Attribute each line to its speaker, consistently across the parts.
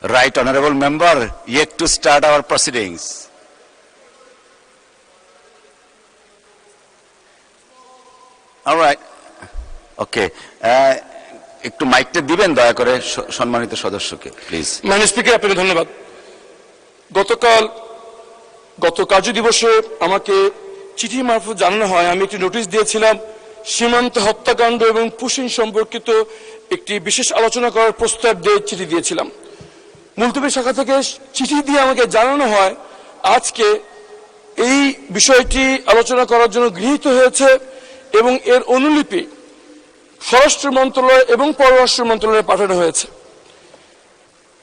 Speaker 1: Right honorable member, yet to start our proceedings. All right. Okay. একটু মাইকটা দিবেন দয়া করে সম্মানিত সদস্যকে প্লিজ।
Speaker 2: মাননীয় স্পিকার, আপনাকে ধন্যবাদ। গত কার্য দিবসে আমাকে চিঠি মারফত জানানো হয় আমি একটি নোটিশ দিয়েছিলাম সীমান্ত হত্যাকাণ্ড এবং পুশিং সম্পর্কিত একটি বিশেষ আলোচনা করার প্রস্তাব দিয়ে চিঠি দিয়েছিলাম। মুলতবি শাখা থেকে চিঠি দিয়ে আমাকে জানানো হয় আজকে এই বিষয়টি আলোচনা করার জন্য গৃহীত হয়েছে এবং এর অনুলিপি স্বরাষ্ট্র মন্ত্রণালয় এবং পররাষ্ট্র মন্ত্রণালয়ে পাঠানো হয়েছে।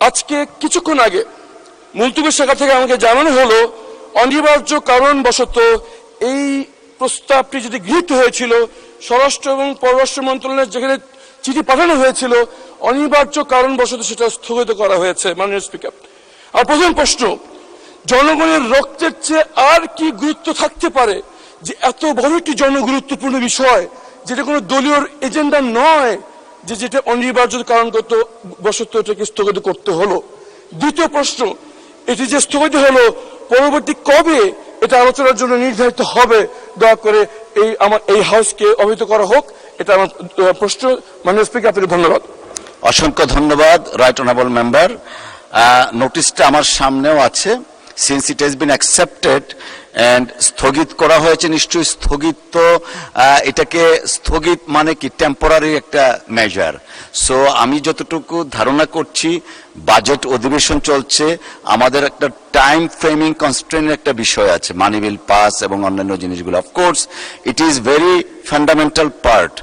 Speaker 2: আজকে কিছুক্ষণ আগে মুলতবি শাখা থেকে আমাকে জানানো হলো অনিবার্য কারণবশত এই প্রস্তাবটি যেটি গৃহীত হয়েছিল স্বরাষ্ট্র এবং পররাষ্ট্র মন্ত্রণালয়ের যেখানে চিঠি পাঠানো হয়েছিল অনিবার্য কারণবশত সেটা স্থগিত করা হয়েছে। মাননীয় স্পিকার, আর প্রথম প্রশ্ন, জনগণের রক্তের চেয়ে আর কি গুরুত্ব থাকতে পারে যে এত বড় একটি জনগুরুত্বপূর্ণ বিষয় যেটা কোনো দলীয় এজেন্ডা নয় যে যেটা অনিবার্য কারণগত বশত এটাকে স্থগিত করতে হলো। দ্বিতীয় প্রশ্ন, এটি যে স্থগিত হলো পরবর্তী কবে এটা আলোচনার জন্য নির্ধারিত হবে দয়া করে এই হাউসকে অবহিত করা হোক, এটা আমার প্রশ্ন। মাননীয় স্পিকার, আপনাকে ধন্যবাদ।
Speaker 1: অসংখ্য ধন্যবাদ রাইট অনারেবল মেম্বার। নোটিশটা আমার সামনেও আছে। Since it has been accepted and স্থগিত করা হয়েছে, নিশ্চয়ই স্থগিত তো এটাকে স্থগিত মানে কি টেম্পোরারি একটা মেজার। সো আমি যতটুকু ধারণা করছি বাজেট অধিবেশন চলছে, আমাদের একটা টাইম ফ্রেমিং কনস্ট্রেনের একটা বিষয় আছে, মানি বিল পাস এবং অন্যান্য জিনিসগুলো। Of course it is very fundamental part.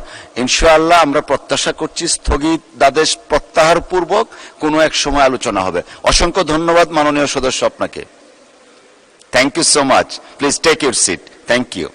Speaker 1: ইনশাআল্লাহ আমরা প্রত্যাশা করছি স্থগিতাদেশ প্রত্যাহার পূর্বক কোনো এক সময় আলোচনা হবে। অসংখ্য ধন্যবাদ মাননীয় সদস্য আপনাকে। Thank you so much. Please take your seat. Thank you.